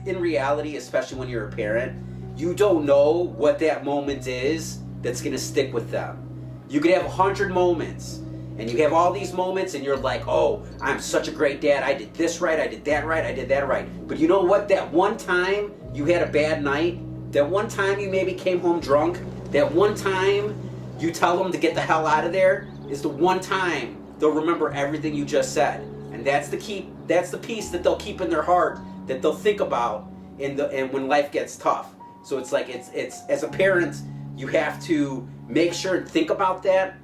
in reality, especially when you're a parent, you don't know what that moment is that's gonna stick with them. You could have 100 moments, and you have all these moments, and you're like, oh, I'm such a great dad. I did this right, I did that right, I did that right. But you know what? That one time you had a bad night, that one time you maybe came home drunk, that one time you tell them to get the hell out of there is the one time they'll remember everything you just said. And that's the piece that they'll keep in their heart, that they'll think about and when life gets tough. So it's like it's as a parent, you have to make sure and think about that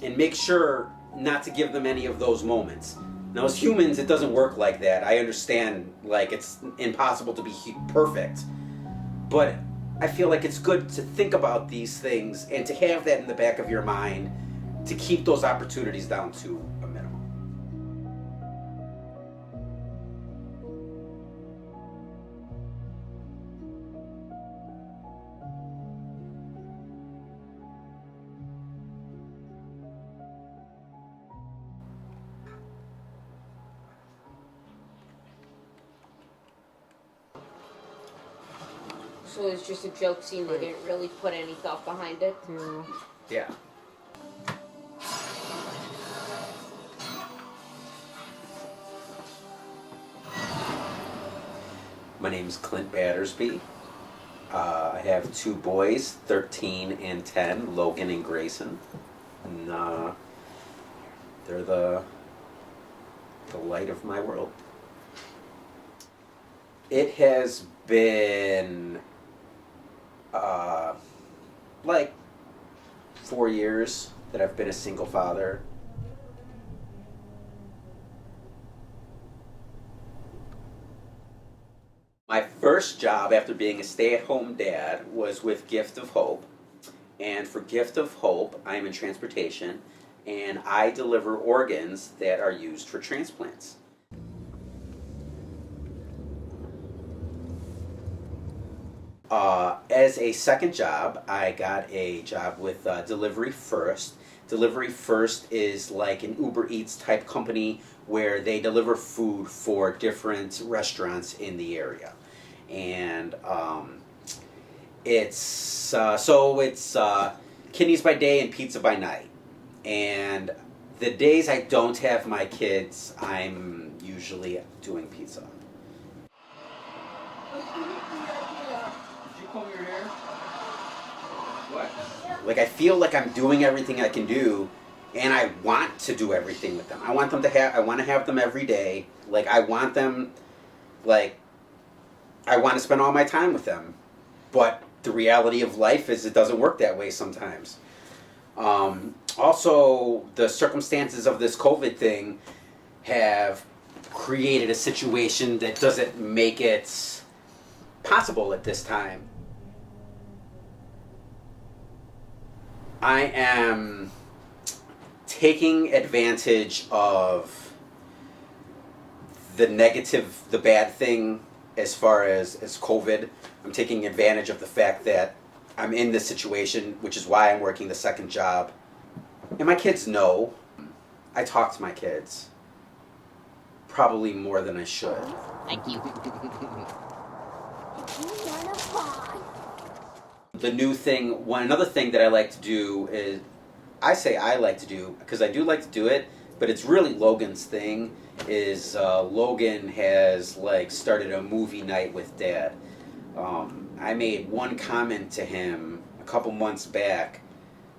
and make sure not to give them any of those moments. Now as humans, it doesn't work like that. I understand, like, it's impossible to be perfect. But I feel like it's good to think about these things and to have that in the back of your mind to keep those opportunities down to a minimum. So it's just a joke scene. They didn't really put any thought behind it. Yeah. My name is Clint Battersby. I have two boys, 13 and 10, Logan and Grayson. And they're the light of my world. It has been like 4 years that I've been a single father. My first job after being a stay-at-home dad was with Gift of Hope. And for Gift of Hope, I'm in transportation, and I deliver organs that are used for transplants. As a second job, I got a job with Delivery First. Delivery First is like an Uber Eats type company where they deliver food for different restaurants in the area. And it's kidneys by day and pizza by night. And the days I don't have my kids, I'm usually doing pizza. Your hair? What? Like, I feel like I'm doing everything I can do, and I want to do everything with them. I want to have them every day. Like, I want them, like, I want to spend all my time with them. But the reality of life is it doesn't work that way sometimes. Also, the circumstances of this COVID thing have created a situation that doesn't make it possible at this time. I am taking advantage of the negative, the bad thing as far as COVID. I'm taking advantage of the fact that I'm in this situation, which is why I'm working the second job. And my kids know. I talk to my kids. Probably more than I should. Thank you. The new thing, another thing that I like to do is, I like to do, because I do like to do it, but it's really Logan's thing, is Logan has like started a movie night with Dad. I made one comment to him a couple months back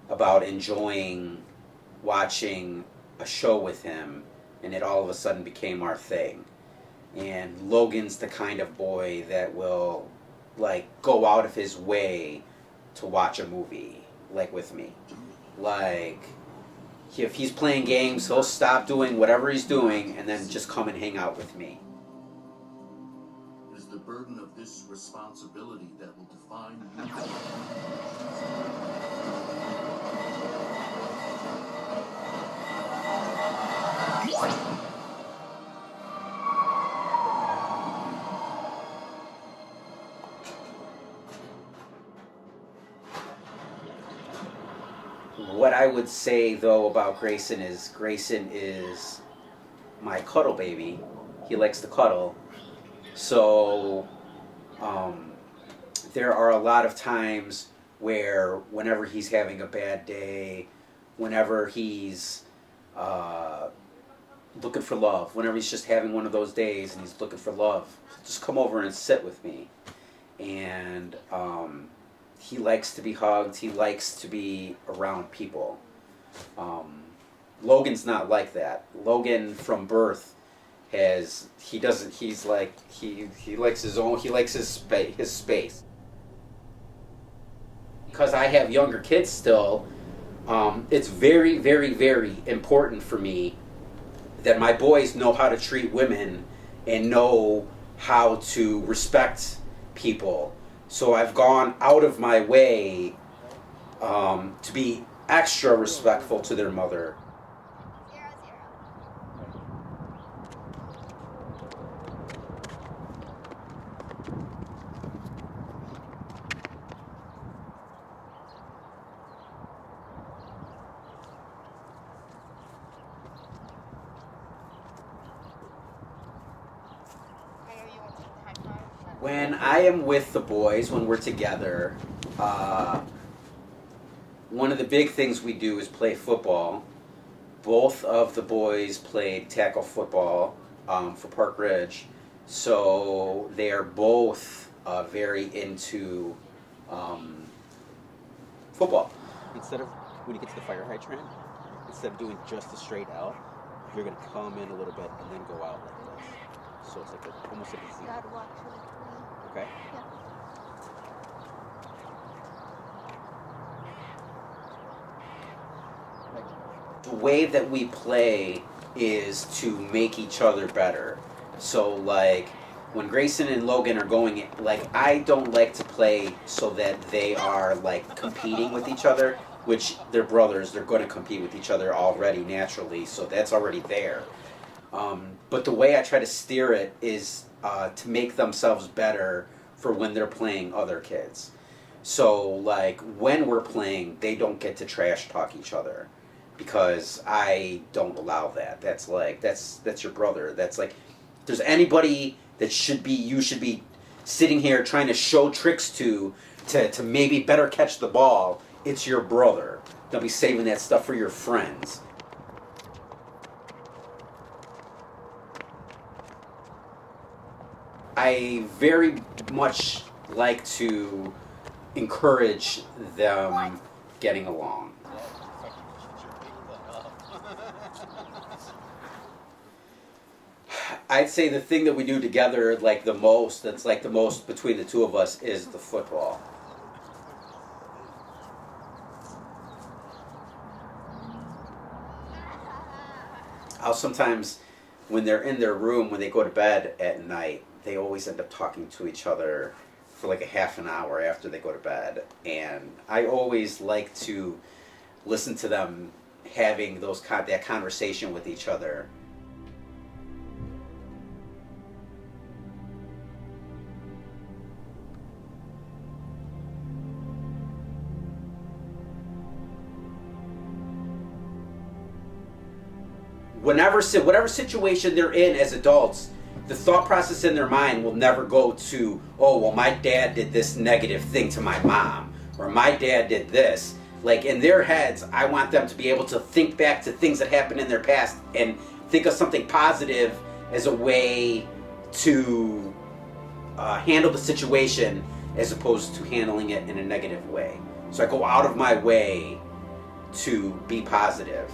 about enjoying watching a show with him, and it all of a sudden became our thing. And Logan's the kind of boy that will like go out of his way to watch a movie, like with me. Like, if he's playing games, he'll stop doing whatever he's doing and then just come and hang out with me. It is the burden of this responsibility that will define you. What I would say, though, about Grayson is my cuddle baby. He likes to cuddle. So Um, there are a lot of times where whenever he's having a bad day, whenever he's looking for love, whenever he's just having one of those days and he's looking for love, just come over and sit with me. And he likes to be hugged. He likes to be around people. Logan's not like that. Logan from birth he likes his own, he likes his space. Because I have younger kids still, it's very, very, very important for me that my boys know how to treat women and know how to respect people. So I've gone out of my way to be extra respectful to their mother. When I am with the boys, when we're together, one of the big things we do is play football. Both of the boys played tackle football for Park Ridge, so they are both very into football. Instead of, when you get to the fire hydrant, instead of doing just a straight out, you're going to come in a little bit and then go out like this. So it's like almost like a Z. Okay? Yeah. The way that we play is to make each other better. So like when Grayson and Logan are going, like I don't like to play so that they are like competing with each other, which they're brothers, they're going to compete with each other already naturally, so that's already there. But the way I try to steer it is to make themselves better for when they're playing other kids. So like when we're playing, they don't get to trash talk each other, because I don't allow that. That's like that's your brother. That's like, if there's anybody that you should be sitting here trying to show tricks to maybe better catch the ball, it's your brother. Don't be saving that stuff for your friends. I very much like to encourage them getting along. I'd say the thing that we do together like the most, that's like the most between the two of us, is the football. I'll sometimes, when they're in their room, when they go to bed at night, they always end up talking to each other for like a half an hour after they go to bed. And I always like to listen to them having that conversation with each other. Whatever situation they're in as adults, the thought process in their mind will never go to, oh, well, my dad did this negative thing to my mom, or my dad did this. Like, in their heads, I want them to be able to think back to things that happened in their past and think of something positive as a way to handle the situation, as opposed to handling it in a negative way. So I go out of my way to be positive.